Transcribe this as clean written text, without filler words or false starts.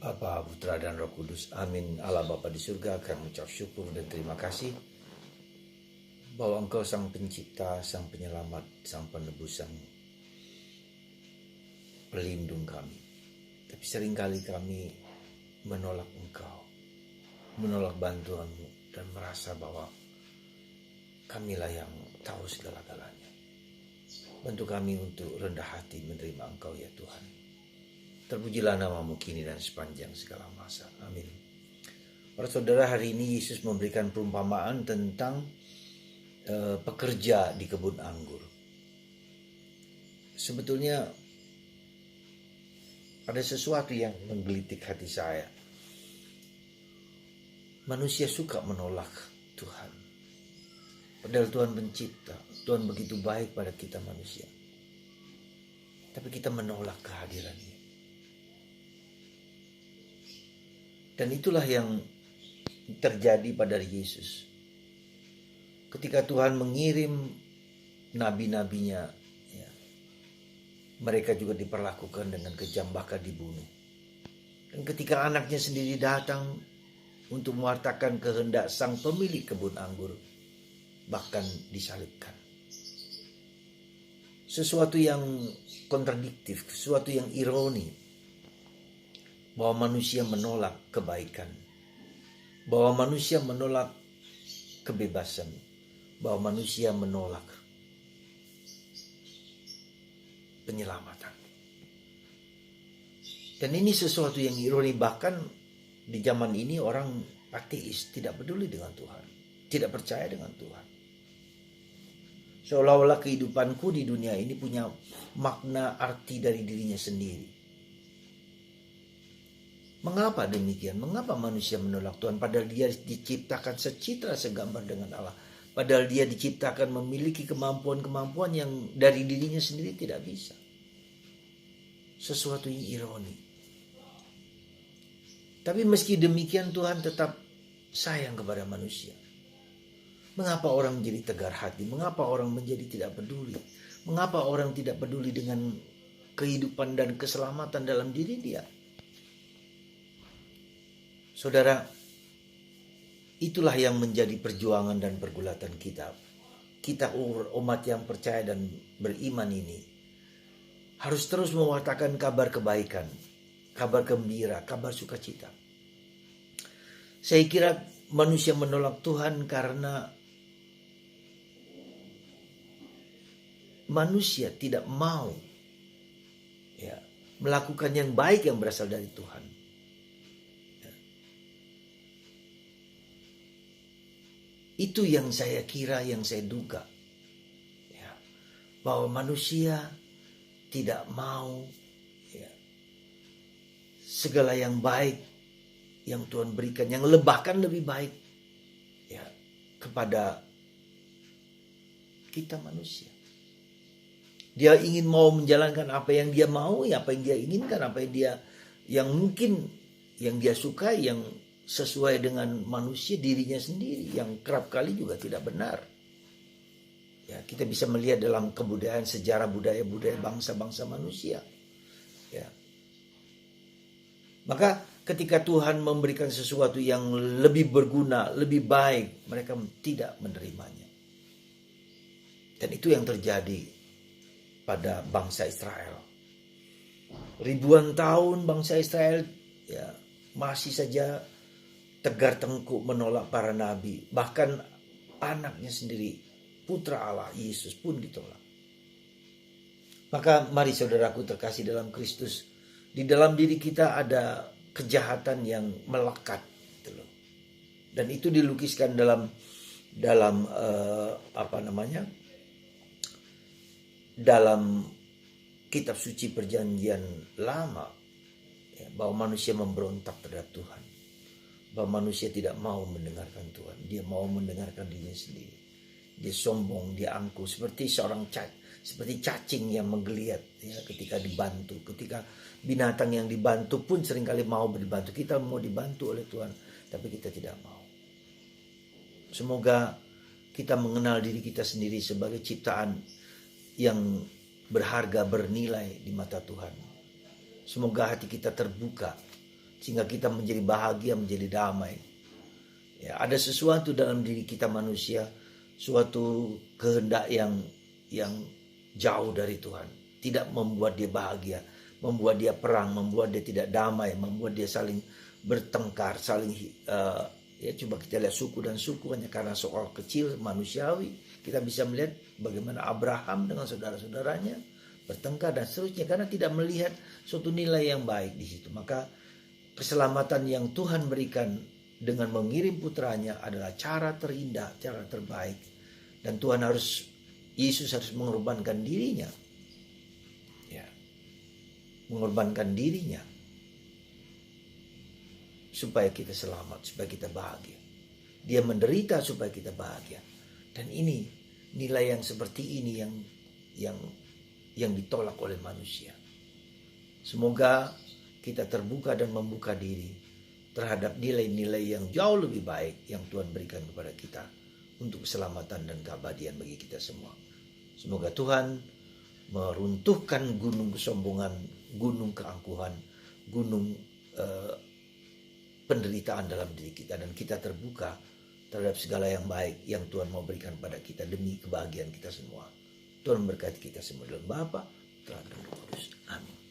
Bapa, Putra, dan Roh Kudus. Amin. Allah Bapa di surga akan mengucap syukur dan terima kasih bahwa Engkau Sang Pencipta, Sang Penyelamat, Sang Penebus, Sang Pelindung kami. Tapi seringkali kami menolak Engkau, menolak bantuan-Mu, dan merasa bahwa kamilah yang tahu segala-galanya. Bantu kami untuk rendah hati menerima Engkau ya Tuhan. Terpujilah nama-Mu kini dan sepanjang segala masa. Amin. Para saudara, hari ini Yesus memberikan perumpamaan tentang pekerja di kebun anggur. Sebetulnya ada sesuatu yang menggelitik hati saya. Manusia suka menolak Tuhan. Padahal Tuhan pencipta, Tuhan begitu baik pada kita manusia. Tapi kita menolak kehadirannya. Dan itulah yang terjadi pada Yesus. Ketika Tuhan mengirim nabi-nabinya, ya, mereka juga diperlakukan dengan kejam, bahkan dibunuh. Dan ketika anaknya sendiri datang untuk mewartakan kehendak sang pemilik kebun anggur, bahkan disalibkan. Sesuatu yang kontradiktif, sesuatu yang ironi, bahwa manusia menolak kebaikan, bahwa manusia menolak kebebasan, bahwa manusia menolak penyelamatan. Dan ini sesuatu yang ironi, bahkan di zaman ini orang ateis, tidak peduli dengan Tuhan, tidak percaya dengan Tuhan. Seolah-olah kehidupanku di dunia ini punya makna arti dari dirinya sendiri. Mengapa demikian? Mengapa manusia menolak Tuhan? Padahal dia diciptakan secitra segambar dengan Allah. Padahal dia diciptakan memiliki kemampuan-kemampuan yang dari dirinya sendiri tidak bisa. Sesuatu yang ironi. Tapi meski demikian Tuhan tetap sayang kepada manusia. Mengapa orang menjadi tegar hati? Mengapa orang menjadi tidak peduli? Mengapa orang tidak peduli dengan kehidupan dan keselamatan dalam diri dia? Saudara, itulah yang menjadi perjuangan dan pergulatan kita. Kita umat yang percaya dan beriman ini harus terus mewartakan kabar kebaikan, kabar gembira, kabar sukacita. Saya kira manusia menolak Tuhan karena manusia tidak mau melakukan yang baik yang berasal dari Tuhan. Itu yang saya kira, yang saya duga. Ya, bahwa manusia tidak mau segala yang baik yang Tuhan berikan, yang bahkan lebih baik kepada kita manusia. Dia ingin mau menjalankan apa yang dia mau, apa yang dia inginkan, apa yang mungkin yang dia sukai, yang sesuai dengan manusia dirinya sendiri, yang kerap kali juga tidak benar. Ya, kita bisa melihat dalam kebudayaan, sejarah budaya-budaya bangsa-bangsa manusia. Ya. Maka ketika Tuhan memberikan sesuatu yang lebih berguna, lebih baik, mereka tidak menerimanya. Dan itu yang terjadi pada bangsa Israel. Ribuan tahun bangsa Israel masih saja tegar tengkuk menolak para nabi. Bahkan anaknya sendiri, putra Allah, Yesus pun ditolak. Maka mari saudaraku terkasih dalam Kristus, di dalam diri kita ada kejahatan yang melekat. Dan itu dilukiskan dalam dalam kitab suci perjanjian lama, bahwa manusia memberontak terhadap Tuhan. Bahwa manusia tidak mau mendengarkan Tuhan. Dia mau mendengarkan dirinya sendiri. Dia sombong, dia angkuh. Seperti seperti cacing yang menggeliat ketika dibantu. Ketika binatang yang dibantu pun seringkali mau dibantu. Kita mau dibantu oleh Tuhan, tapi kita tidak mau. Semoga kita mengenal diri kita sendiri sebagai ciptaan yang berharga, bernilai di mata Tuhan. Semoga hati kita terbuka sehingga kita menjadi bahagia, menjadi damai. Ya, ada sesuatu dalam diri kita manusia, suatu kehendak yang jauh dari Tuhan, tidak membuat dia bahagia, membuat dia perang, membuat dia tidak damai, membuat dia saling bertengkar, saling ya coba kita lihat suku dan suku hanya karena soal kecil manusiawi. Kita bisa melihat bagaimana Abraham dengan saudara-saudaranya bertengkar dan seterusnya karena tidak melihat suatu nilai yang baik di situ. Maka keselamatan yang Tuhan berikan dengan mengirim putranya adalah cara terindah, cara terbaik. Dan Yesus harus mengorbankan dirinya. Ya. Mengorbankan dirinya supaya kita selamat, supaya kita bahagia. Dia menderita supaya kita bahagia. Dan ini nilai yang seperti ini yang ditolak oleh manusia. Semoga kita terbuka dan membuka diri terhadap nilai-nilai yang jauh lebih baik yang Tuhan berikan kepada kita untuk keselamatan dan keabadian bagi kita semua. Semoga Tuhan meruntuhkan gunung kesombongan, gunung keangkuhan, gunung penderitaan dalam diri kita, dan kita terbuka terhadap segala yang baik yang Tuhan mau berikan pada kita demi kebahagiaan kita semua. Tuhan memberkati kita semua dalam Bapa, Putra, dan Roh Kudus. Amin.